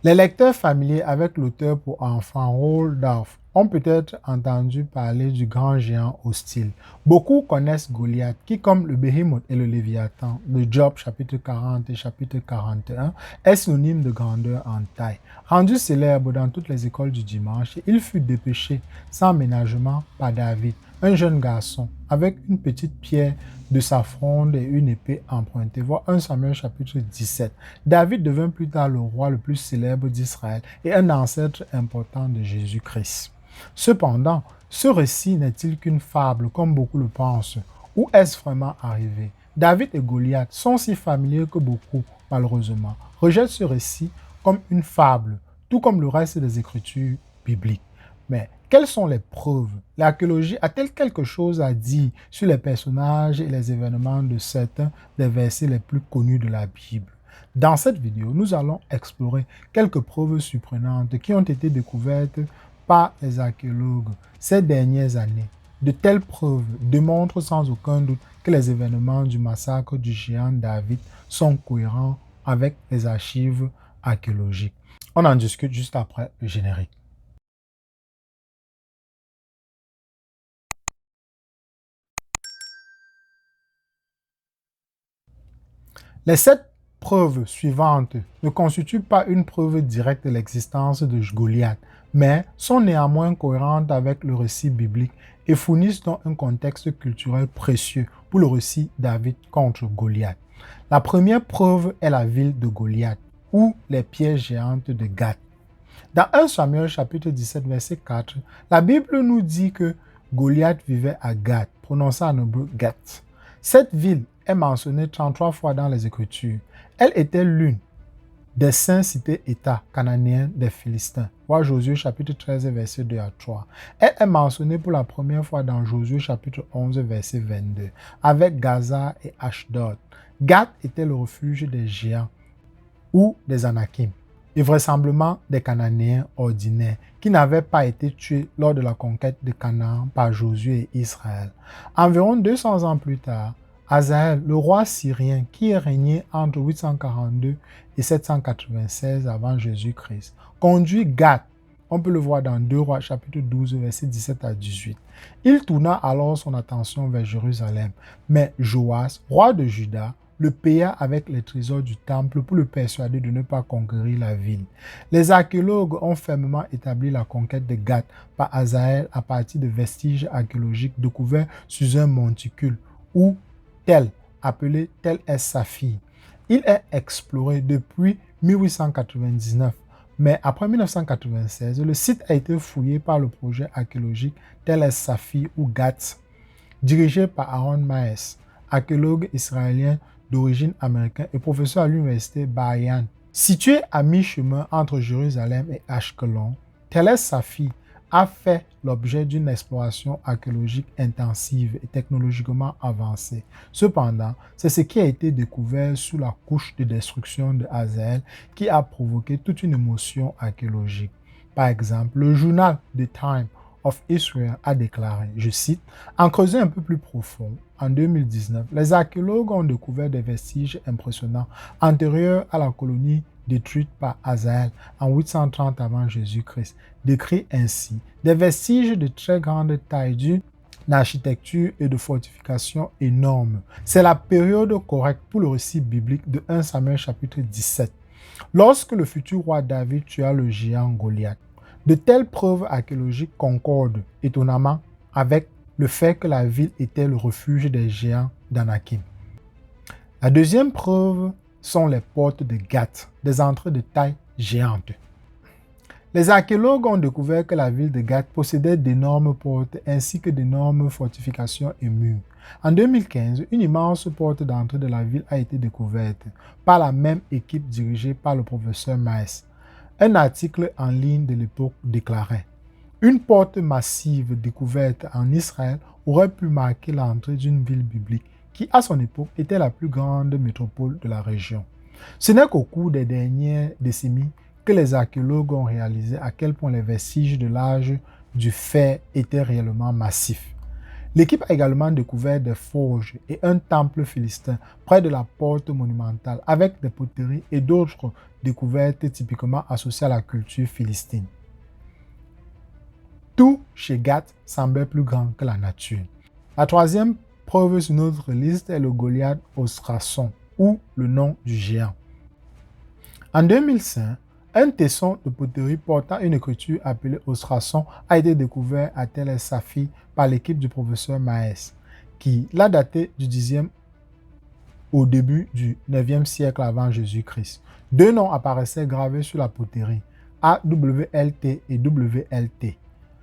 Les lecteurs familiers avec l'auteur pour enfants Roald Dahl ont peut-être entendu parler du grand géant hostile. Beaucoup connaissent Goliath, qui, comme le Béhémoth et le Léviathan de Job chapitre 40 et chapitre 41, est synonyme de grandeur en taille. Rendu célèbre dans toutes les écoles du dimanche, il fut dépêché sans ménagement par David, un jeune garçon, avec une petite pierre de sa fronde et une épée empruntée. Voir 1 Samuel chapitre 17. David devint plus tard le roi le plus célèbre d'Israël et un ancêtre important de Jésus-Christ. Cependant, ce récit n'est-il qu'une fable comme beaucoup le pensent, ou est-ce vraiment arrivé? David et Goliath sont si familiers que beaucoup, malheureusement, rejettent ce récit comme une fable, tout comme le reste des écritures bibliques. Mais quelles sont les preuves? L'archéologie a-t-elle quelque chose à dire sur les personnages et les événements de certains des versets les plus connus de la Bible? Dans cette vidéo, nous allons explorer quelques preuves surprenantes qui ont été découvertes par les archéologues ces dernières années. De telles preuves démontrent sans aucun doute que les événements du massacre du géant David sont cohérents avec les archives archéologiques. On en discute juste après le générique. Les 7 preuves suivantes ne constituent pas une preuve directe de l'existence de Goliath, mais sont néanmoins cohérentes avec le récit biblique et fournissent donc un contexte culturel précieux pour le récit David contre Goliath. La première preuve est la ville de Goliath, ou les pierres géantes de Gath. Dans 1 Samuel chapitre 17, verset 4, la Bible nous dit que Goliath vivait à Gath, prononcé en hébreu Gath. Cette ville est mentionnée 33 fois dans les Écritures. Elle était l'une des 5 cités-États cananéens des Philistins. Voir Josué chapitre 13, verset 2 à 3. Elle est mentionnée pour la première fois dans Josué chapitre 11, verset 22, avec Gaza et Ashdod. Gath était le refuge des géants ou des Anakim, et vraisemblablement des Cananéens ordinaires qui n'avaient pas été tués lors de la conquête de Canaan par Josué et Israël. Environ 200 ans plus tard, Hazaël, le roi syrien qui régnait entre 842 et 796 avant Jésus-Christ, conduit Gath. On peut le voir dans 2 Rois chapitre 12 verset 17 à 18. Il tourna alors son attention vers Jérusalem, mais Joas, roi de Juda, le paya avec les trésors du temple pour le persuader de ne pas conquérir la ville. Les archéologues ont fermement établi la conquête de Gath par Hazaël à partir de vestiges archéologiques découverts sur un monticule ou Tel, appelé Tel es-Saphir. Il est exploré depuis 1899, mais après 1996, le site a été fouillé par le projet archéologique Tel es-Saphir ou Gath, dirigé par Aaron Maes, archéologue israélien d'origine américaine et professeur à l'université Bar-Ilan. Situé à mi-chemin entre Jérusalem et Ashkelon, Tel es-Saphir a fait l'objet d'une exploration archéologique intensive et technologiquement avancée. Cependant, c'est ce qui a été découvert sous la couche de destruction de Hazaël qui a provoqué toute une émotion archéologique. Par exemple, le journal The Time of Israel a déclaré, je cite, « En creusant un peu plus profond, en 2019, les archéologues ont découvert des vestiges impressionnants antérieurs à la colonie détruite par Hazaël en 830 avant Jésus-Christ, décrit ainsi des vestiges de très grande taille d'une architecture et de fortification énormes. C'est la période correcte pour le récit biblique de 1 Samuel chapitre 17, lorsque le futur roi David tua le géant Goliath. De telles preuves archéologiques concordent étonnamment avec le fait que la ville était le refuge des géants d'Anakim. La deuxième preuve sont les portes de Gath, des entrées de taille géante. Les archéologues ont découvert que la ville de Gath possédait d'énormes portes ainsi que d'énormes fortifications et murs. En 2015, une immense porte d'entrée de la ville a été découverte par la même équipe dirigée par le professeur Maes. Un article en ligne de l'époque déclarait « Une porte massive découverte en Israël aurait pu marquer l'entrée d'une ville biblique qui, à son époque, était la plus grande métropole de la région. » Ce n'est qu'au cours des dernières décennies que les archéologues ont réalisé à quel point les vestiges de l'âge du fer étaient réellement massifs. L'équipe a également découvert des forges et un temple philistin près de la porte monumentale avec des poteries et d'autres découvertes typiquement associées à la culture philistine. Tout chez Gath semblait plus grand que la nature. La troisième preuve sur notre liste est le Goliath Ostrason, ou le nom du géant. En 2005, un tesson de poterie portant une écriture appelée Ostrason a été découvert à Tel el-Safi par l'équipe du professeur Maes, qui l'a daté du 10e au début du 9e siècle avant Jésus-Christ. Deux noms apparaissaient gravés sur la poterie, AWLT et WLT.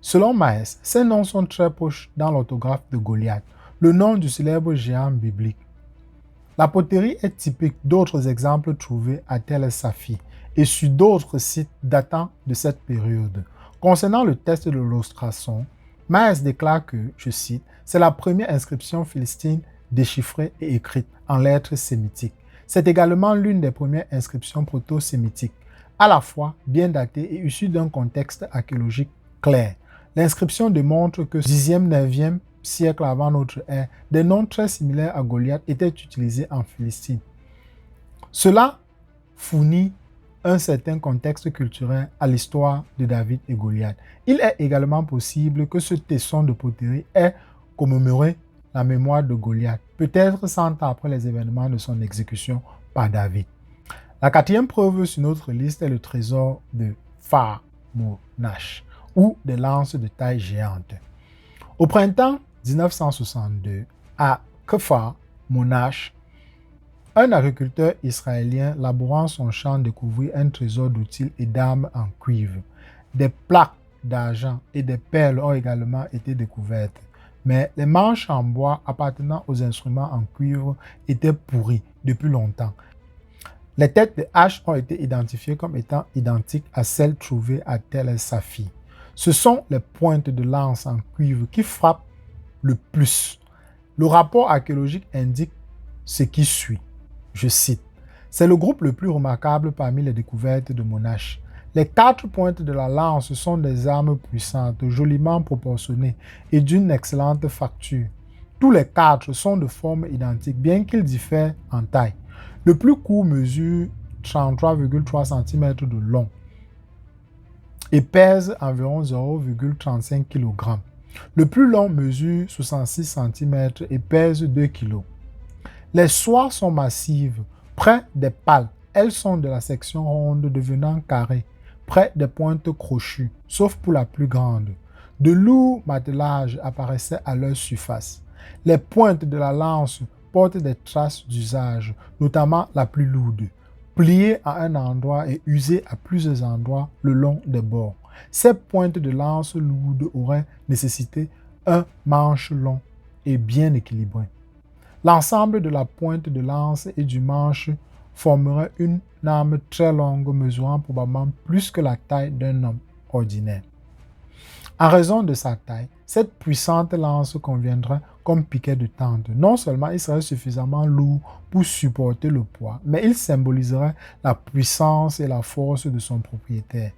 Selon Maes, ces noms sont très proches dans l'orthographe de Goliath, le nom du célèbre géant biblique. La poterie est typique d'autres exemples trouvés à Tel el-Safi et sur d'autres sites datant de cette période. Concernant le test de l'Ostrason, Maes déclare que, je cite, « c'est la première inscription philistine déchiffrée et écrite en lettres sémitiques. C'est également l'une des premières inscriptions proto-sémitiques, à la fois bien datée et issue d'un contexte archéologique clair. L'inscription démontre que 10e, 9e siècle avant notre ère, des noms très similaires à Goliath étaient utilisés en Philistine. Cela fournit un certain contexte culturel à l'histoire de David et Goliath. Il est également possible que ce tesson de poterie ait commémoré la mémoire de Goliath, peut-être 100 ans après les événements de son exécution par David. La quatrième preuve sur notre liste est le trésor de Phare Monash, ou des lances de taille géante. Au printemps 1962, à Kfar Monash, un agriculteur israélien labourant son champ découvrit un trésor d'outils et d'armes en cuivre. Des plaques d'argent et des perles ont également été découvertes, mais les manches en bois appartenant aux instruments en cuivre étaient pourries depuis longtemps. Les têtes de haches ont été identifiées comme étant identiques à celles trouvées à Tel el-Safi. Ce sont les pointes de lance en cuivre qui frappent le plus. Le rapport archéologique indique ce qui suit. Je cite, « C'est le groupe le plus remarquable parmi les découvertes de Monash. Les 4 pointes de la lance sont des armes puissantes, joliment proportionnées et d'une excellente facture. Tous les 4 sont de forme identique, bien qu'ils diffèrent en taille. Le plus court mesure 33,3 cm de long et pèse environ 0,35 kg. Le plus long mesure 66 cm et pèse 2 kg. Les soies sont massives, près des pales. Elles sont de la section ronde devenant carrée, près des pointes crochues, sauf pour la plus grande. De lourds attelages apparaissaient à leur surface. Les pointes de la lance portent des traces d'usage, notamment la plus lourde, pliée à un endroit et usée à plusieurs endroits le long des bords. Ces pointes de lance lourdes auraient nécessité un manche long et bien équilibré. L'ensemble de la pointe de lance et du manche formerait une arme très longue mesurant probablement plus que la taille d'un homme ordinaire. En raison de sa taille, cette puissante lance conviendrait comme piquet de tente. Non seulement il serait suffisamment lourd pour supporter le poids, mais il symboliserait la puissance et la force de son propriétaire.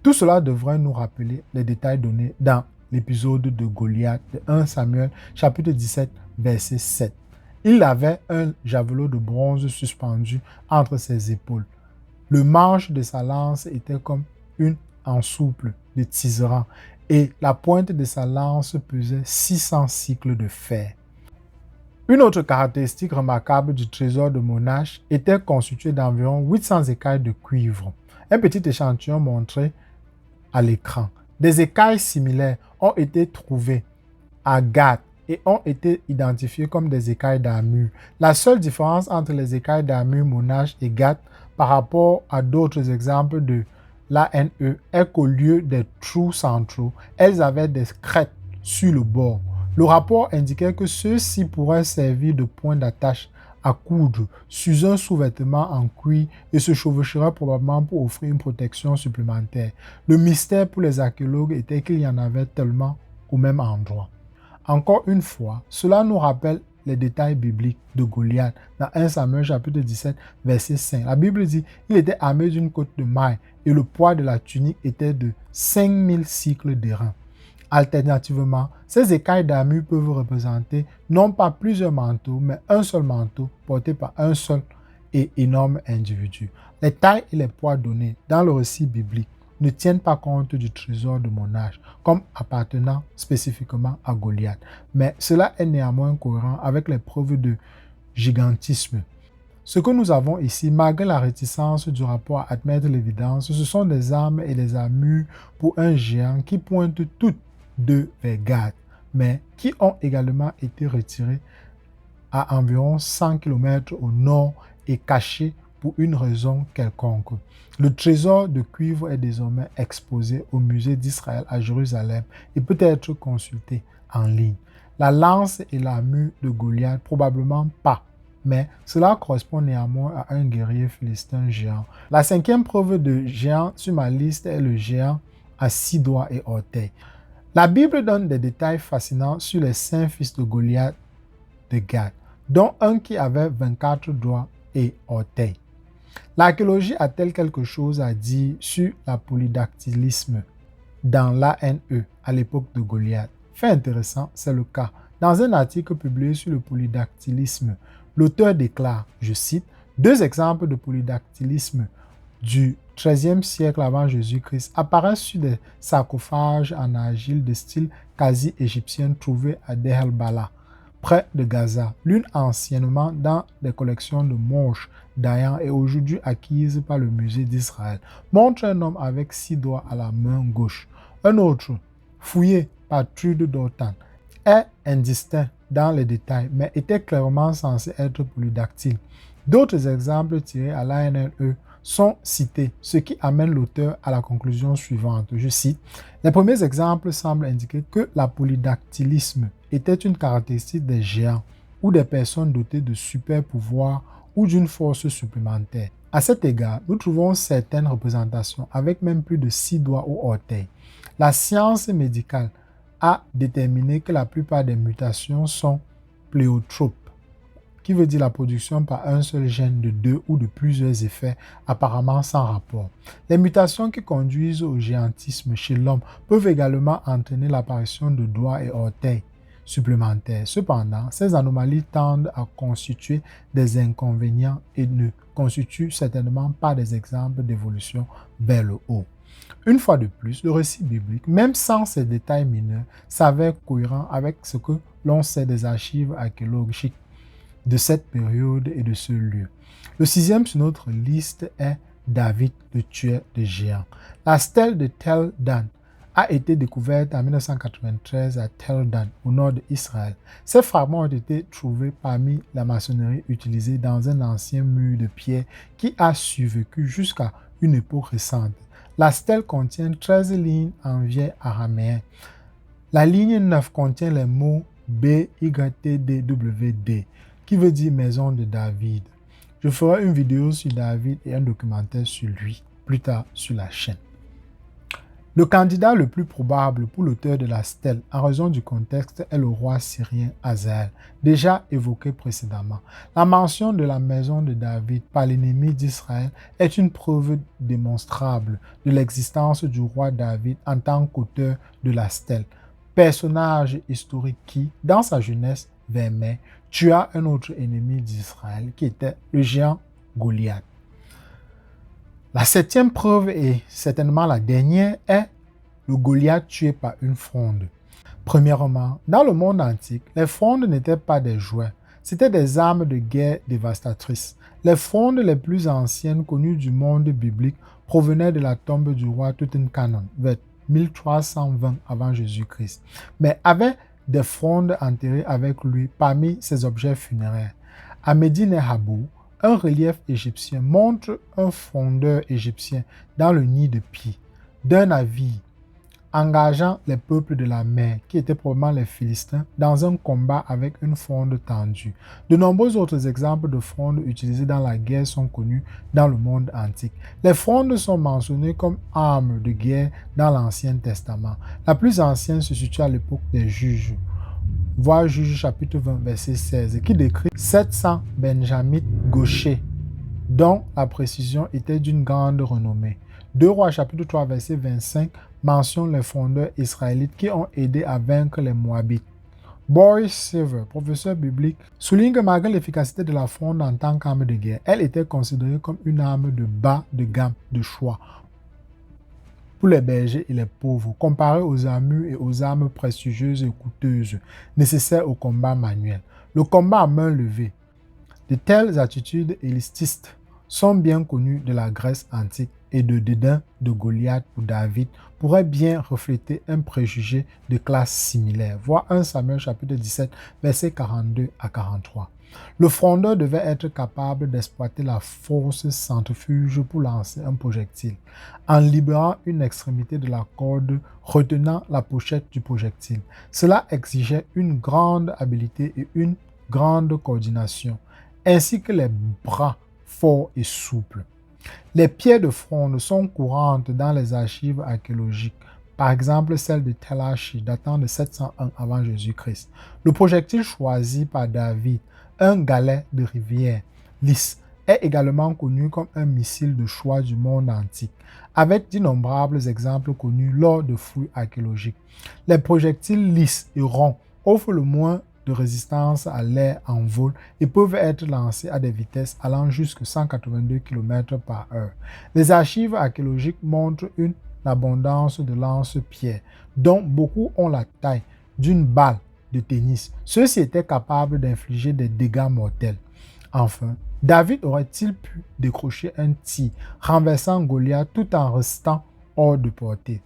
Tout cela devrait nous rappeler les détails donnés dans l'épisode de Goliath de 1 Samuel chapitre 17 verset 7. Il avait un javelot de bronze suspendu entre ses épaules. Le manche de sa lance était comme une ensouple de tisserand et la pointe de sa lance pesait 600 cycles de fer. Une autre caractéristique remarquable du trésor de Monash était constitué d'environ 800 écailles de cuivre. Un petit échantillon montré à l'écran. Des écailles similaires ont été trouvées à Gath et ont été identifiées comme des écailles d'armure. La seule différence entre les écailles d'armure Monash et Gath par rapport à d'autres exemples de l'ANE est qu'au lieu des trous centraux, elles avaient des crêtes sur le bord. Le rapport indiquait que ceux-ci pourraient servir de point d'attache à coudre sur un sous-vêtement en cuir et se chevaucheraient probablement pour offrir une protection supplémentaire. Le mystère pour les archéologues était qu'il y en avait tellement au même endroit. Encore une fois, cela nous rappelle les détails bibliques de Goliath dans 1 Samuel chapitre 17 verset 5. La Bible dit qu'il était armé d'une cotte de mailles et le poids de la tunique était de 5000 cycles d'airain. Alternativement, ces écailles d'armure peuvent représenter non pas plusieurs manteaux, mais un seul manteau porté par un seul et énorme individu. Les tailles et les poids donnés dans le récit biblique ne tiennent pas compte du trésor de mon âge, comme appartenant spécifiquement à Goliath, mais cela est néanmoins cohérent avec les preuves de gigantisme. Ce que nous avons ici, malgré la réticence du rapport à admettre l'évidence, ce sont des armes et des armures pour un géant qui pointent toutes deux vers Gath, mais qui ont également été retirées à environ 100 km au nord et cachées pour une raison quelconque. Le trésor de cuivre est désormais exposé au musée d'Israël à Jérusalem et peut être consulté en ligne. La lance et l'armure de Goliath, probablement pas, mais cela correspond néanmoins à un guerrier philistin géant. La cinquième preuve de géant sur ma liste est le géant à 6 doigts et orteils. La Bible donne des détails fascinants sur les 5 fils de Goliath de Gath, dont un qui avait 24 doigts et orteils. L'archéologie a-t-elle quelque chose à dire sur la polydactylisme dans l'ANE à l'époque de Goliath? Fait intéressant, c'est le cas. Dans un article publié sur le polydactylisme, l'auteur déclare, je cite, « Deux exemples de polydactylisme du XIIIe siècle avant Jésus-Christ apparaissent sur des sarcophages en argile de style quasi-égyptien trouvés à Deir el-Balah, près de Gaza, l'une anciennement dans des collections de Moshe Dayan et aujourd'hui acquise par le musée d'Israël, montre un homme avec 6 doigts à la main gauche. Un autre, fouillé par Trude d'Ortan, est indistinct dans les détails, mais était clairement censé être polydactyle. D'autres exemples tirés à l'ANLE sont cités, ce qui amène l'auteur à la conclusion suivante. Je cite, « Les premiers exemples semblent indiquer que la polydactylisme était une caractéristique des géants ou des personnes dotées de super pouvoirs ou d'une force supplémentaire. À cet égard, nous trouvons certaines représentations avec même plus de 6 doigts ou orteils. La science médicale a déterminé que la plupart des mutations sont pléotropes, qui veut dire la production par un seul gène de 2 ou de plusieurs effets apparemment sans rapport. Les mutations qui conduisent au géantisme chez l'homme peuvent également entraîner l'apparition de doigts et orteils supplémentaires. Cependant, ces anomalies tendent à constituer des inconvénients et ne constituent certainement pas des exemples d'évolution vers le haut. Une fois de plus, le récit biblique, même sans ces détails mineurs, s'avère cohérent avec ce que l'on sait des archives archéologiques de cette période et de ce lieu. Le 6e sur notre liste est David, le tueur de géants. La stèle de Tel Dan a été découverte en 1993 à Tel Dan, au nord d'Israël. Ces fragments ont été trouvés parmi la maçonnerie utilisée dans un ancien mur de pierre qui a survécu jusqu'à une époque récente. La stèle contient 13 lignes en vieil araméen. La ligne 9 contient les mots BYTDWD, qui veut dire maison de David. Je ferai une vidéo sur David et un documentaire sur lui plus tard sur la chaîne. Le candidat le plus probable pour l'auteur de la stèle, en raison du contexte, est le roi syrien Hazaël, déjà évoqué précédemment. La mention de la maison de David par l'ennemi d'Israël est une preuve démonstrable de l'existence du roi David en tant qu'auteur de la stèle, personnage historique qui, dans sa jeunesse, vers mai, tua un autre ennemi d'Israël qui était le géant Goliath. La 7e preuve, et certainement la dernière, est le Goliath tué par une fronde. Premièrement, dans le monde antique, les frondes n'étaient pas des jouets, c'étaient des armes de guerre dévastatrices. Les frondes les plus anciennes connues du monde biblique provenaient de la tombe du roi Tutankhamon, vers 1320 avant Jésus-Christ, mais avaient des frondes enterrées avec lui parmi ses objets funéraires. À Médine Habou, un relief égyptien montre un frondeur égyptien dans le nid de Pi d'un navire engageant les peuples de la mer, qui étaient probablement les Philistins, dans un combat avec une fronde tendue. De nombreux autres exemples de frondes utilisées dans la guerre sont connus dans le monde antique. Les frondes sont mentionnées comme armes de guerre dans l'Ancien Testament. La plus ancienne se situe à l'époque des Juges. Voir Juges chapitre 20, verset 16, qui décrit 700 benjamites gauchers, dont la précision était d'une grande renommée. 2 Rois chapitre 3 verset 25 mentionne les frondeurs israélites qui ont aidé à vaincre les Moabites. Boris Silver, professeur biblique, souligne que malgré l'efficacité de la fronde en tant qu'arme de guerre, elle était considérée comme une arme de bas de gamme de choix pour les bergers et les pauvres, comparée aux armures et aux armes prestigieuses et coûteuses nécessaires au combat manuel. Le combat à main levée. De telles attitudes élitistes sont bien connues de la Grèce antique et le dédain de Goliath pour David pourrait bien refléter un préjugé de classe similaire. Voir 1 Samuel chapitre 17, versets 42 à 43. Le frondeur devait être capable d'exploiter la force centrifuge pour lancer un projectile, en libérant une extrémité de la corde retenant la pochette du projectile. Cela exigeait une grande habileté et une grande coordination, ainsi que les bras forts et souples. Les pierres de fronde sont courantes dans les archives archéologiques, par exemple celle de Tel-Ashi datant de 701 avant Jésus-Christ. Le projectile choisi par David, un galet de rivière lisse, est également connu comme un missile de choix du monde antique, avec d'innombrables exemples connus lors de fouilles archéologiques. Les projectiles lisses et ronds offrent le moins de résistance à l'air en vol et peuvent être lancés à des vitesses allant jusqu'à 182 km/h. Les archives archéologiques montrent une abondance de lance-pierres, dont beaucoup ont la taille d'une balle de tennis. Ceux-ci étaient capables d'infliger des dégâts mortels. Enfin, David aurait-il pu décrocher un tir, renversant Goliath tout en restant hors de portée?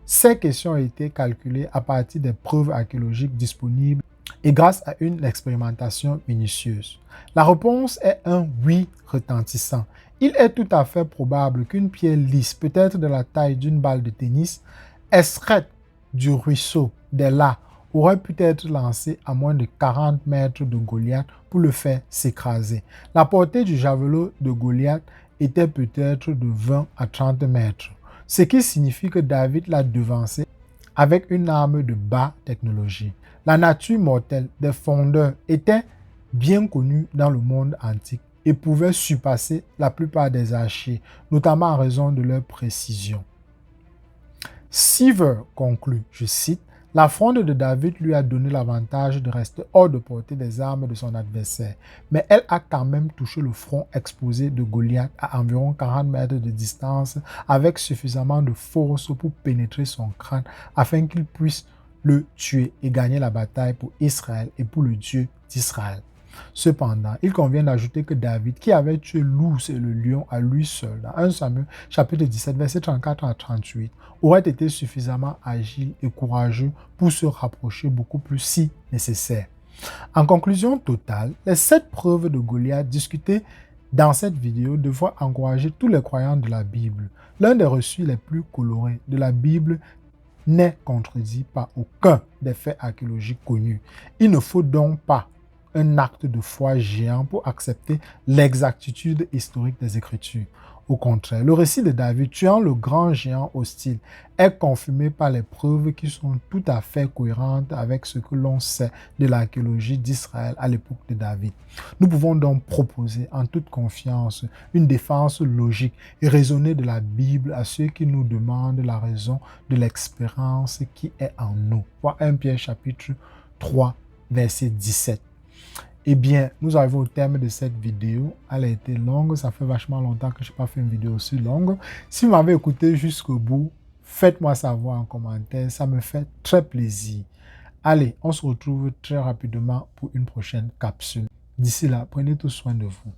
Ces questions ont été calculées à partir des preuves archéologiques disponibles et grâce à une expérimentation minutieuse. La réponse est un oui retentissant. Il est tout à fait probable qu'une pierre lisse, peut-être de la taille d'une balle de tennis, extraite du ruisseau des Lats, aurait pu être lancée à moins de 40 mètres de Goliath pour le faire s'écraser. La portée du javelot de Goliath était peut-être de 20 à 30 mètres, ce qui signifie que David l'a devancé avec une arme de bas technologie. La nature mortelle des frondeurs était bien connue dans le monde antique et pouvait surpasser la plupart des archers, notamment en raison de leur précision. Seaver conclut, je cite, « La fronde de David lui a donné l'avantage de rester hors de portée des armes de son adversaire, mais elle a quand même touché le front exposé de Goliath à environ 40 mètres de distance avec suffisamment de force pour pénétrer son crâne afin qu'il puisse le tuer et gagner la bataille pour Israël et pour le Dieu d'Israël. » Cependant, il convient d'ajouter que David, qui avait tué l'ours et le lion à lui seul, dans 1 Samuel chapitre 17, versets 34 à 38, aurait été suffisamment agile et courageux pour se rapprocher beaucoup plus si nécessaire. En conclusion totale, les 7 preuves de Goliath discutées dans cette vidéo devraient encourager tous les croyants de la Bible. L'un des reçus les plus colorés de la Bible n'est contredit par aucun des faits archéologiques connus. Il ne faut donc pas un acte de foi géant pour accepter l'exactitude historique des Écritures. Au contraire, le récit de David tuant le grand géant hostile est confirmé par les preuves qui sont tout à fait cohérentes avec ce que l'on sait de l'archéologie d'Israël à l'époque de David. Nous pouvons donc proposer en toute confiance une défense logique et raisonnée de la Bible à ceux qui nous demandent la raison de l'expérience qui est en nous. Voir 1 Pierre chapitre 3, verset 17. Eh bien, nous arrivons au terme de cette vidéo. Elle a été longue, ça fait vachement longtemps que je n'ai pas fait une vidéo aussi longue. Si vous m'avez écouté jusqu'au bout, faites-moi savoir en commentaire, ça me fait très plaisir. Allez, on se retrouve très rapidement pour une prochaine capsule. D'ici là, prenez tout soin de vous.